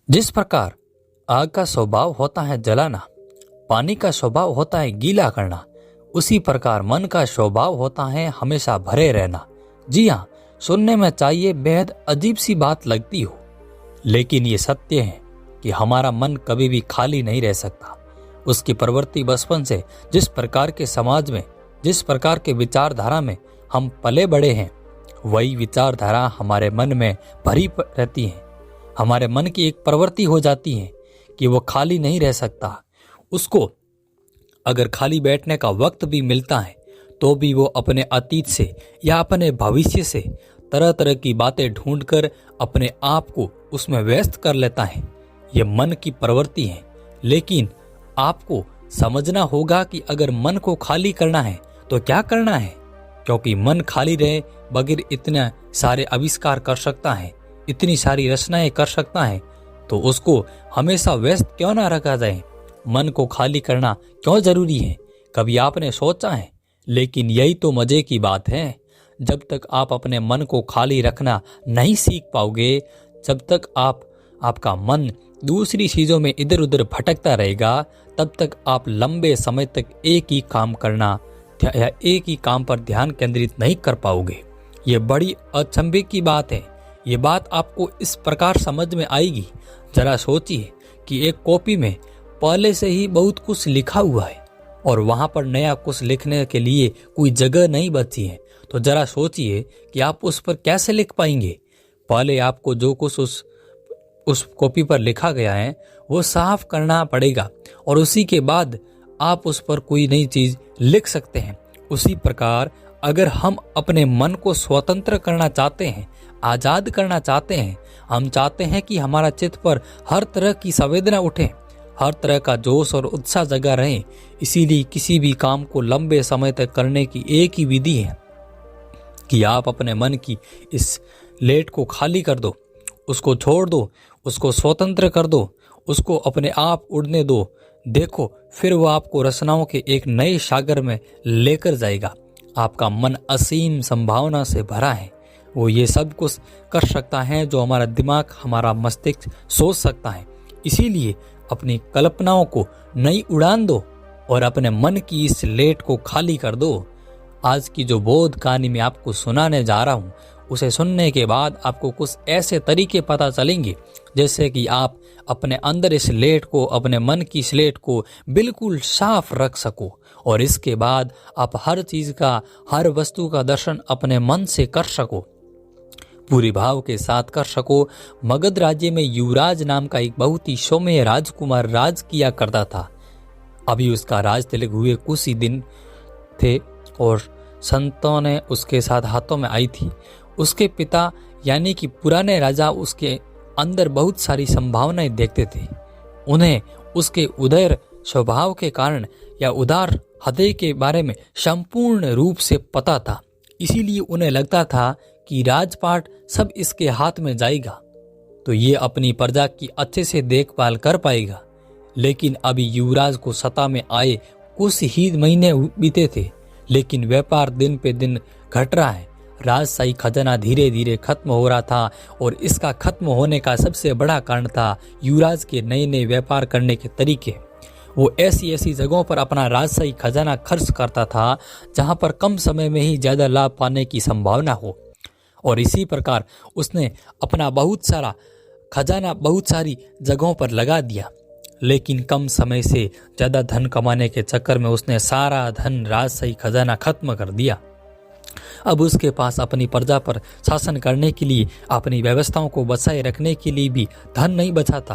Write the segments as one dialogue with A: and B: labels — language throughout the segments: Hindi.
A: जिस प्रकार आग का स्वभाव होता है जलाना, पानी का स्वभाव होता है गीला करना, उसी प्रकार मन का स्वभाव होता है हमेशा भरे रहना। जी हाँ, सुनने में चाहिए बेहद अजीब सी बात लगती हो, लेकिन ये सत्य है कि हमारा मन कभी भी खाली नहीं रह सकता। उसकी प्रवृत्ति बचपन से जिस प्रकार के समाज में, जिस प्रकार के विचारधारा में हम पले बड़े हैं, वही विचारधारा हमारे मन में भरी रहती है। हमारे मन की एक प्रवृत्ति हो जाती है कि वो खाली नहीं रह सकता। उसको अगर खाली बैठने का वक्त भी मिलता है तो भी वो अपने अतीत से या अपने भविष्य से तरह तरह की बातें ढूंढकर अपने आप को उसमें व्यस्त कर लेता है। ये मन की प्रवृत्ति है, लेकिन आपको समझना होगा कि अगर मन को खाली करना है तो क्या करना है, क्योंकि मन खाली रहे बगैर इतने सारे आविष्कार कर सकता है, इतनी सारी रचनाएं कर सकता है, तो उसको हमेशा व्यस्त क्यों ना रखा जाए। मन को खाली करना क्यों जरूरी है, कभी आपने सोचा है? लेकिन यही तो मजे की बात है। जब तक आप अपने मन को खाली रखना नहीं सीख पाओगे, जब तक आपका मन दूसरी चीजों में इधर उधर भटकता रहेगा, तब तक आप लंबे समय तक एक ही काम करना या एक ही काम पर ध्यान केंद्रित नहीं कर पाओगे। ये बड़ी अचंभे की बात है। ये बात आपको इस प्रकार समझ में आएगी। जरा सोचिए कि एक कॉपी में पहले से ही बहुत कुछ लिखा हुआ है और वहां पर नया कुछ लिखने के लिए कोई जगह नहीं बची है, तो जरा सोचिए कि आप उस पर कैसे लिख पाएंगे। पहले आपको जो कुछ उस कॉपी पर लिखा गया है वो साफ करना पड़ेगा और उसी के बाद आप उस पर कोई नई चीज लिख सकते हैं। उसी प्रकार अगर हम अपने मन को स्वतंत्र करना चाहते हैं, आजाद करना चाहते हैं, हम चाहते हैं कि हमारा चित्त पर हर तरह की संवेदना उठे, हर तरह का जोश और उत्साह जगा रहे, इसीलिए किसी भी काम को लंबे समय तक करने की एक ही विधि है कि आप अपने मन की इस लेट को खाली कर दो, उसको छोड़ दो, उसको स्वतंत्र कर दो, उसको अपने आप उड़ने दो। देखो, फिर वो आपको रचनाओं के एक नए सागर में लेकर जाएगा। आपका मन असीम संभावना से भरा है। वो ये सब कुछ कर सकता है जो हमारा दिमाग, हमारा मस्तिष्क सोच सकता है। इसीलिए अपनी कल्पनाओं को नई उड़ान दो और अपने मन की इस लेट को खाली कर दो। आज की जो बोध कहानी मैं आपको सुनाने जा रहा हूँ, उसे सुनने के बाद आपको कुछ ऐसे तरीके पता चलेंगे जैसे कि आप अपने अंदर इस लेट को, अपने मन की स्लेट को बिल्कुल साफ रख सको और इसके बाद आप हर चीज का, हर वस्तु का दर्शन अपने मन से कर सको, पूरी भाव के साथ कर सको। मगध राज्य में युवराज नाम का एक बहुत ही सौम्य राजकुमार राज किया करता था। अभी उसका राज तिलक हुए कुछ ही दिन थे और संतों ने उसके साथ हाथों में आई थी। उसके पिता यानी कि पुराने राजा उसके अंदर बहुत सारी संभावनाएं देखते थे। उन्हें उसके उदार स्वभाव के कारण या उदार हृदय के बारे में संपूर्ण रूप से पता था। इसीलिए उन्हें लगता था कि राजपाट सब इसके हाथ में जाएगा तो ये अपनी प्रजा की अच्छे से देखभाल कर पाएगा। लेकिन अभी युवराज को सत्ता में आए कुछ ही महीने बीते थे, लेकिन व्यापार दिन पे दिन घट रहा है। राजशाही खजाना धीरे धीरे खत्म हो रहा था और इसका खत्म होने का सबसे बड़ा कारण था युवराज के नए नए व्यापार करने के तरीके। वो ऐसी ऐसी जगहों पर अपना राजशाही खजाना खर्च करता था जहां पर कम समय में ही ज्यादा लाभ पाने की संभावना हो, और इसी प्रकार उसने अपना बहुत सारा खजाना बहुत सारी जगहों पर लगा दिया। लेकिन कम समय से ज्यादा धन कमाने के चक्कर में उसने सारा धन राजशाही खजाना खत्म कर दिया। अब उसके पास अपनी प्रजा पर शासन करने के लिए, अपनी व्यवस्थाओं को बचाए रखने के लिए भी धन नहीं बचा था।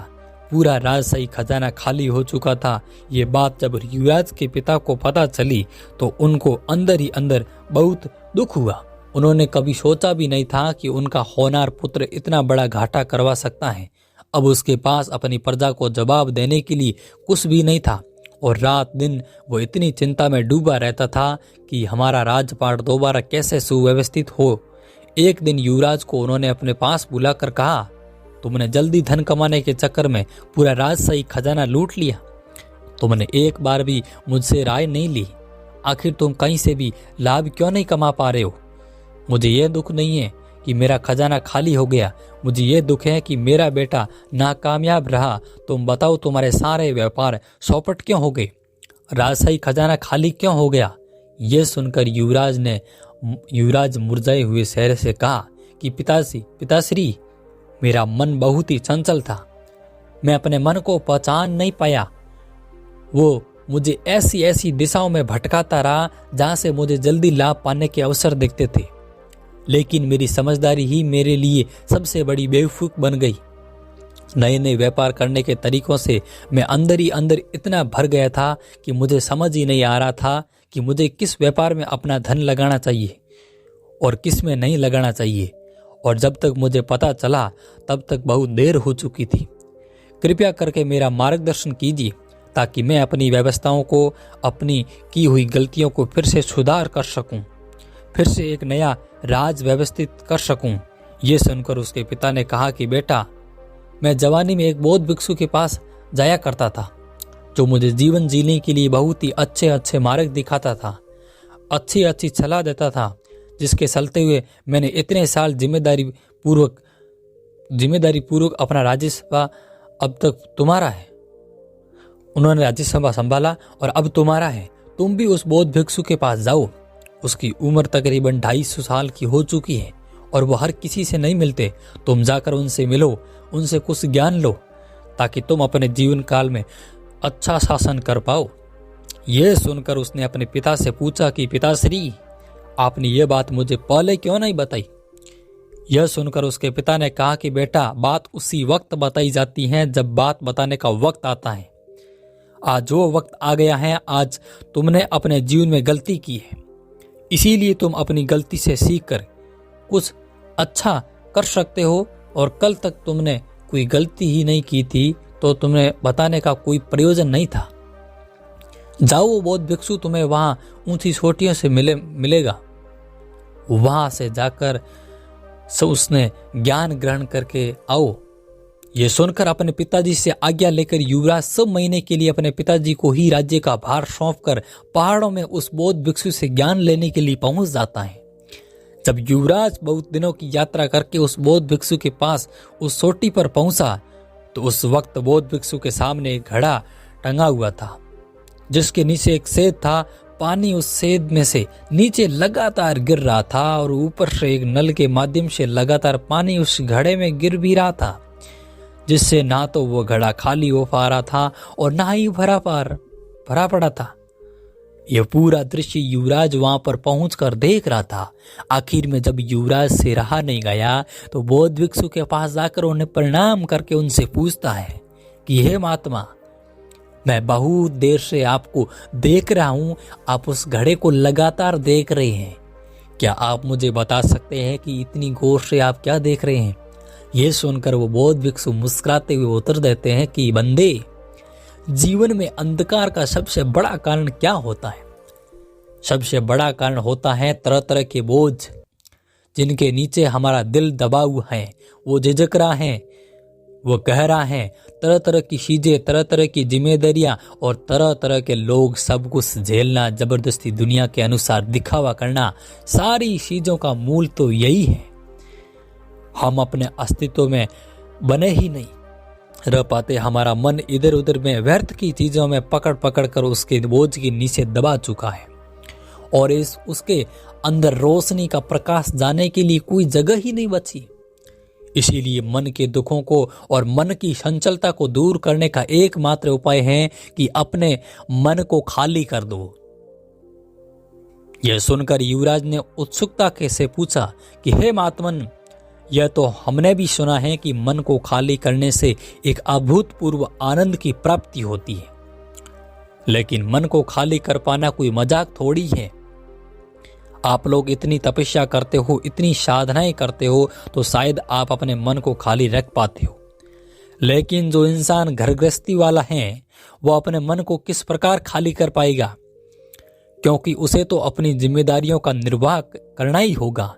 A: पूरा राजशाही खजाना खाली हो चुका था। ये बात जब युवराज के पिता को पता चली तो उनको अंदर ही अंदर बहुत दुख हुआ। उन्होंने कभी सोचा भी नहीं था कि उनका होनहार पुत्र इतना बड़ा घाटा करवा सकता है। अब उसके पास अपनी प्रजा को जवाब देने के लिए कुछ भी नहीं था और रात दिन वो इतनी चिंता में डूबा रहता था कि हमारा राजपाट दोबारा कैसे सुव्यवस्थित हो। एक दिन युवराज को उन्होंने अपने पास बुलाकर कहा, तुमने जल्दी धन कमाने के चक्कर में पूरा राजशाही खजाना लूट लिया। तुमने एक बार भी मुझसे राय नहीं ली। आखिर तुम कहीं से भी लाभ क्यों नहीं कमा पा रहे हो? मुझे यह दुख नहीं है कि मेरा खजाना खाली हो गया। मुझे ये दुख है कि मेरा बेटा नाकामयाब रहा। तुम बताओ तुम्हारे सारे व्यापार चौपट क्यों हो गए? राजशाही खजाना खाली क्यों हो गया? यह सुनकर युवराज मुरझाए हुए चेहरे से कहा कि पिताश्री, मेरा मन बहुत ही चंचल था। मैं अपने मन को पहचान नहीं पाया। वो मुझे ऐसी ऐसी दिशाओं में भटकाता रहा जहां से मुझे जल्दी लाभ पाने के अवसर दिखते थे, लेकिन मेरी समझदारी ही मेरे लिए सबसे बड़ी बेवकूफ बन गई। नए नए व्यापार करने के तरीकों से मैं अंदर ही अंदर इतना भर गया था कि मुझे समझ ही नहीं आ रहा था कि मुझे किस व्यापार में अपना धन लगाना चाहिए और किस में नहीं लगाना चाहिए। और जब तक मुझे पता चला तब तक बहुत देर हो चुकी थी। कृपया करके मेरा मार्गदर्शन कीजिए ताकि मैं अपनी व्यवस्थाओं को, अपनी की हुई गलतियों को फिर से सुधार कर सकूं, फिर से एक नया राज व्यवस्थित कर सकूं। ये सुनकर उसके पिता ने कहा कि बेटा, मैं जवानी में एक बौद्ध भिक्षु के पास जाया करता था जो मुझे जीवन जीने के लिए बहुत ही अच्छे अच्छे मार्ग दिखाता था, अच्छी अच्छी सलाह देता था, जिसके चलते हुए मैंने इतने साल जिम्मेदारी पूर्वक अपना राज्यसभा अब तक तुम्हारा है। उन्होंने राज्यसभा संभाला और अब तुम्हारा है। तुम भी उस बौद्ध भिक्षु के पास जाओ। उसकी उम्र तकरीबन 250 साल की हो चुकी है और वो हर किसी से नहीं मिलते। तुम जाकर उनसे मिलो, उनसे कुछ ज्ञान लो ताकि तुम अपने जीवन काल में अच्छा शासन कर पाओ। यह सुनकर उसने अपने पिता से पूछा कि पिताश्री, आपने ये बात मुझे पहले क्यों नहीं बताई? यह सुनकर उसके पिता ने कहा कि बेटा, बात उसी वक्त बताई जाती है जब बात बताने का वक्त आता है। आज वो वक्त आ गया है। आज तुमने अपने जीवन में गलती की है, इसीलिए तुम अपनी गलती से सीखकर कुछ अच्छा कर सकते हो, और कल तक तुमने कोई गलती ही नहीं की थी तो तुम्हें बताने का कोई प्रयोजन नहीं था। जाओ, वो बौद्ध भिक्षु तुम्हें वहां ऊंची चोटियों से मिलेगा। वहां से जाकर उसने ज्ञान ग्रहण करके आओ। ये सुनकर अपने पिताजी से आज्ञा लेकर युवराज सब महीने के लिए अपने पिताजी को ही राज्य का भार सौंपकर पहाड़ों में उस बौद्ध भिक्षु से ज्ञान लेने के लिए पहुंच जाता है। जब युवराज बहुत दिनों की यात्रा करके उस बौद्ध भिक्षु के पास उस चोटी पर पहुंचा तो उस वक्त बौद्ध भिक्षु के सामने एक घड़ा टंगा हुआ था, जिसके नीचे एक सेद था। पानी उस सेद में से नीचे लगातार गिर रहा था और ऊपर से एक नल के माध्यम से लगातार पानी उस घड़े में गिर भी रहा था, जिससे ना तो वो घड़ा खाली हो पा रहा था और ना ही भरा पड़ा था। यह पूरा दृश्य युवराज वहां पर पहुंचकर देख रहा था। आखिर में जब युवराज से रहा नहीं गया तो बौद्ध भिक्षु के पास जाकर उन्हें प्रणाम करके उनसे पूछता है कि हे महात्मा, मैं बहुत देर से आपको देख रहा हूं, आप उस घड़े को लगातार देख रहे हैं। क्या आप मुझे बता सकते हैं कि इतनी गौर से आप क्या देख रहे हैं? यह सुनकर वो बौद्ध भिक्षु मुस्कुराते हुए उत्तर देते हैं कि बंदे, जीवन में अंधकार का सबसे बड़ा कारण क्या होता है? सबसे बड़ा कारण होता है तरह तरह के बोझ, जिनके नीचे हमारा दिल दबा हुआ है। वो झिझक रहा है, वो कह रहा है, तरह तरह की चीजें, तरह तरह की जिम्मेदारियां और तरह तरह के लोग, सब कुछ झेलना, जबरदस्ती दुनिया के अनुसार दिखावा करना, सारी चीजों का मूल तो यही है। हम अपने अस्तित्व में बने ही नहीं रह पाते। हमारा मन इधर उधर में व्यर्थ की चीजों में पकड़ पकड़ कर उसके बोझ के नीचे दबा चुका है और उसके अंदर रोशनी का प्रकाश जाने के लिए कोई जगह ही नहीं बची। इसीलिए मन के दुखों को और मन की चंचलता को दूर करने का एकमात्र उपाय है कि अपने मन को खाली कर दो। यह सुनकर युवराज ने उत्सुकता से पूछा कि हे महात्मन, यह तो हमने भी सुना है कि मन को खाली करने से एक अभूतपूर्व आनंद की प्राप्ति होती है, लेकिन मन को खाली कर पाना कोई मजाक थोड़ी है। आप लोग इतनी तपस्या करते हो, इतनी साधनाएं करते हो, तो शायद आप अपने मन को खाली रख पाते हो, लेकिन जो इंसान घर गृहस्थी वाला है वो अपने मन को किस प्रकार खाली कर पाएगा? क्योंकि उसे तो अपनी जिम्मेदारियों का निर्वाह करना ही होगा।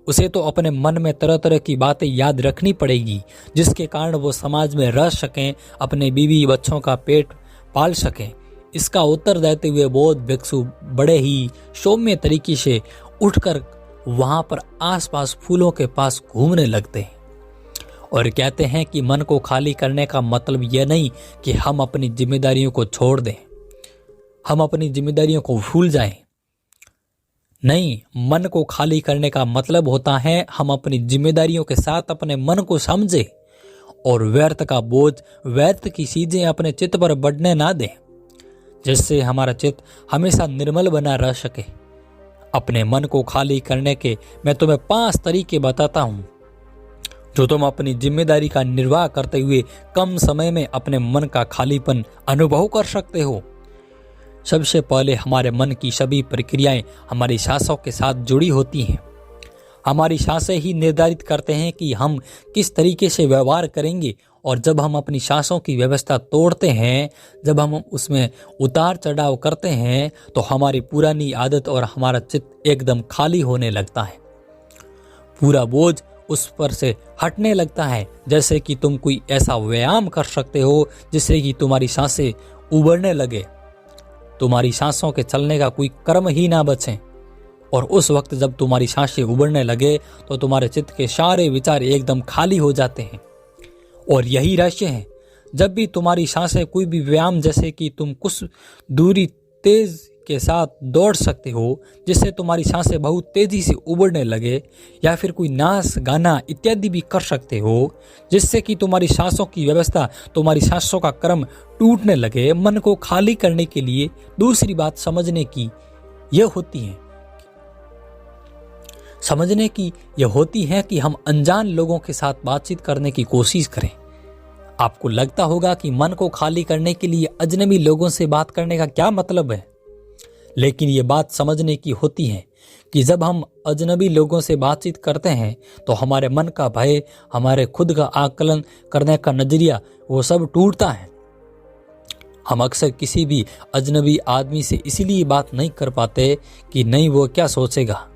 A: उसे तो अपने मन में तरह तरह की बातें याद रखनी पड़ेगी, जिसके कारण वो समाज में रह सकें, अपने बीवी बच्चों का पेट पाल सकें। इसका उत्तर देते हुए बौद्ध भिक्षु बड़े ही सौम्य तरीके से उठकर वहां पर आसपास फूलों के पास घूमने लगते हैं और कहते हैं कि मन को खाली करने का मतलब यह नहीं कि हम अपनी जिम्मेदारियों को छोड़ दें, हम अपनी जिम्मेदारियों को भूल जाएं। नहीं, मन को खाली करने का मतलब होता है हम अपनी जिम्मेदारियों के साथ अपने मन को समझें और व्यर्थ का बोझ, व्यर्थ की चीजें अपने चित्त पर बढ़ने ना दें, जिससे हमारा चित्त हमेशा निर्मल बना रह सके। अपने मन को खाली करने के मैं तुम्हें 5 तरीके बताता हूं, जो तुम अपनी जिम्मेदारी का निर्वाह करते हुए कम समय में अपने मन का खालीपन अनुभव कर सकते हो। सबसे पहले, हमारे मन की सभी प्रक्रियाएं हमारी सांसों के साथ जुड़ी होती हैं। हमारी सांसें ही निर्धारित करते हैं कि हम किस तरीके से व्यवहार करेंगे, और जब हम अपनी सांसों की व्यवस्था तोड़ते हैं, जब हम उसमें उतार चढ़ाव करते हैं, तो हमारी पुरानी आदत और हमारा चित्त एकदम खाली होने लगता है। पूरा बोझ उस पर से हटने लगता है, जैसे कि तुम कोई ऐसा व्यायाम कर सकते हो जिससे कि तुम्हारी सांसें उबरने लगे, तुम्हारी सांसों के चलने का कोई क्रम ही ना बचे। और उस वक्त जब तुम्हारी सांसें उबरने लगे तो तुम्हारे चित्त के सारे विचार एकदम खाली हो जाते हैं। और यही रहस्य है, जब भी तुम्हारी सांसें कोई भी व्यायाम, जैसे कि तुम कुछ दूरी तेज के साथ दौड़ सकते हो जिससे तुम्हारी सांसें बहुत तेजी से उबरने लगे, या फिर कोई नाच गाना इत्यादि भी कर सकते हो जिससे कि तुम्हारी सांसों की व्यवस्था, तुम्हारी सांसों का क्रम टूटने लगे। मन को खाली करने के लिए दूसरी बात समझने की यह होती है कि हम अनजान लोगों के साथ बातचीत करने की कोशिश करें। आपको लगता होगा कि मन को खाली करने के लिए अजनबी लोगों से बात करने का क्या मतलब है, लेकिन ये बात समझने की होती है कि जब हम अजनबी लोगों से बातचीत करते हैं तो हमारे मन का भय, हमारे खुद का आकलन करने का नजरिया, वो सब टूटता है। हम अक्सर किसी भी अजनबी आदमी से इसीलिए बात नहीं कर पाते कि नहीं वो क्या सोचेगा,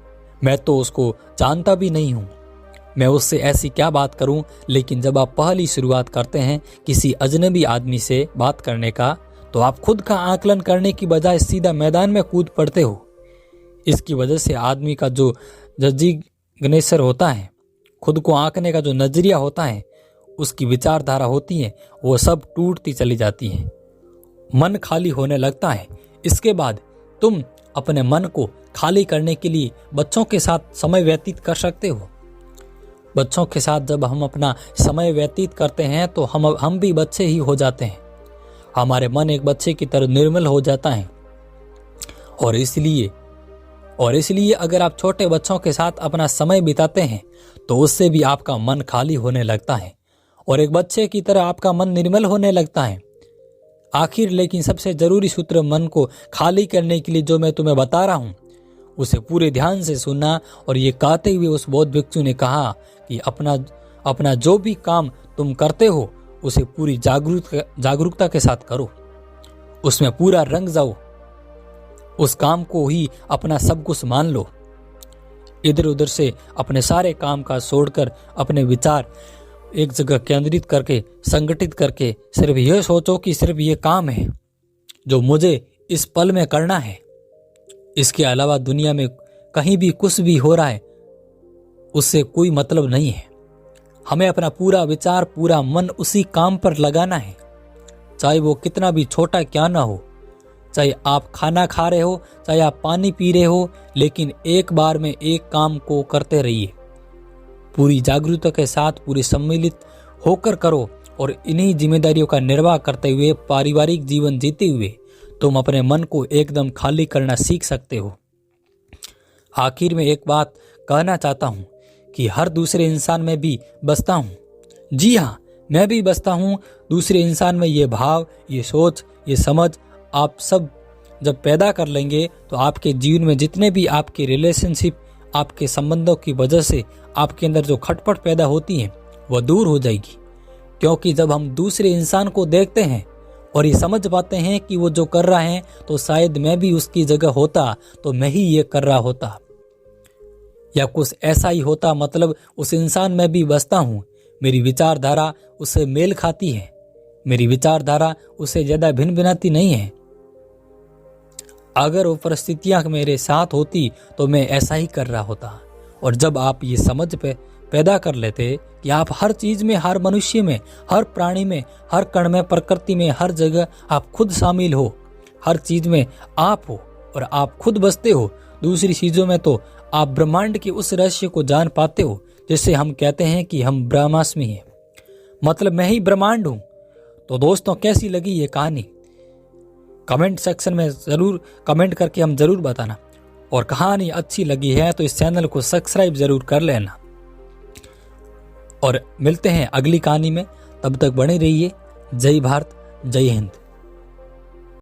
A: मैं तो उसको जानता भी नहीं हूँ, मैं उससे ऐसी क्या बात करूँ। लेकिन जब आप पहली शुरुआत करते हैं किसी अजनबी आदमी से बात करने का, तो आप खुद का आकलन करने की बजाय सीधा मैदान में कूद पड़ते हो। इसकी वजह से आदमी का जो जजिग्नेचर होता है, खुद को आंकने का जो नजरिया होता है, उसकी विचारधारा होती है, वो सब टूटती चली जाती है, मन खाली होने लगता है। इसके बाद तुम अपने मन को खाली करने के लिए बच्चों के साथ समय व्यतीत कर सकते हो। बच्चों के साथ जब हम अपना समय व्यतीत करते हैं तो हम भी बच्चे ही हो जाते हैं। हमारे मन एक बच्चे की तरह निर्मल हो जाता है। और इसलिए अगर आप छोटे बच्चों के साथ अपना समय बिताते हैं तो उससे भी आपका मन खाली होने लगता है और एक बच्चे की तरह आपका मन निर्मल होने लगता है। आखिर लेकिन सबसे जरूरी सूत्र मन को खाली करने के लिए जो मैं तुम्हें बता रहा हूं, उसे पूरे ध्यान से सुनना। और ये कहते हुए उस बौद्ध भिक्षु ने कहा कि अपना जो भी काम तुम करते हो उसे पूरी जागरूकता के साथ करो, उसमें पूरा रंग जाओ, उस काम को ही अपना सब कुछ मान लो। इधर उधर से अपने सारे काम का छोड़कर अपने विचार एक जगह केंद्रित करके, संगठित करके सिर्फ यह सोचो कि सिर्फ ये काम है जो मुझे इस पल में करना है। इसके अलावा दुनिया में कहीं भी कुछ भी हो रहा है उससे कोई मतलब नहीं है। हमें अपना पूरा विचार, पूरा मन उसी काम पर लगाना है, चाहे वो कितना भी छोटा क्या ना हो, चाहे आप खाना खा रहे हो, चाहे आप पानी पी रहे हो, लेकिन एक बार में एक काम को करते रहिए, पूरी जागरूकता के साथ, पूरी सम्मिलित होकर करो। और इन्हीं जिम्मेदारियों का निर्वाह करते हुए, पारिवारिक जीवन जीते हुए तुम अपने मन को एकदम खाली करना सीख सकते हो। आखिर में एक बात कहना चाहता हूँ कि हर दूसरे इंसान में भी बसता हूँ। जी हाँ, मैं भी बसता हूँ दूसरे इंसान में। ये भाव, ये सोच, ये समझ आप सब जब पैदा कर लेंगे तो आपके जीवन में जितने भी आपके रिलेशनशिप, आपके संबंधों की वजह से आपके अंदर जो खटपट पैदा होती है वह दूर हो जाएगी। क्योंकि जब हम दूसरे इंसान को देखते हैं और ये समझ पाते हैं कि वो जो कर रहा है तो शायद मैं भी उसकी जगह होता तो मैं ही ये कर रहा होता, या कुछ ऐसा ही होता, मतलब उस इंसान में भी बसता हूँ, मेरी विचारधारा उससे मेल खाती है, मेरी विचारधारा उससे ज्यादा भिन्न भिन्नती नहीं है। अगर वो परिस्थितियां मेरे साथ होती तो मैं ऐसा ही कर रहा होता। और जब आप ये समझ पैदा कर लेते कि आप हर चीज में, हर मनुष्य में, हर प्राणी में, हर कण में, प्रकृति में, हर जगह आप खुद शामिल हो, हर चीज में आप हो और आप खुद बसते हो, दूसरी चीजों में तो आप ब्रह्मांड के उस रहस्य को जान पाते हो जिससे हम कहते हैं कि हम ब्रह्मास्मि हैं, मतलब मैं ही ब्रह्मांड हूं। तो दोस्तों, कैसी लगी ये कहानी? कमेंट सेक्शन में ज़रूर कमेंट करके हम ज़रूर बताना, और कहानी अच्छी लगी है तो इस चैनल को सब्सक्राइब ज़रूर कर लेना। और मिलते हैं अगली कहानी में, तब तक बने रहिए। जय भारत, जय हिंद।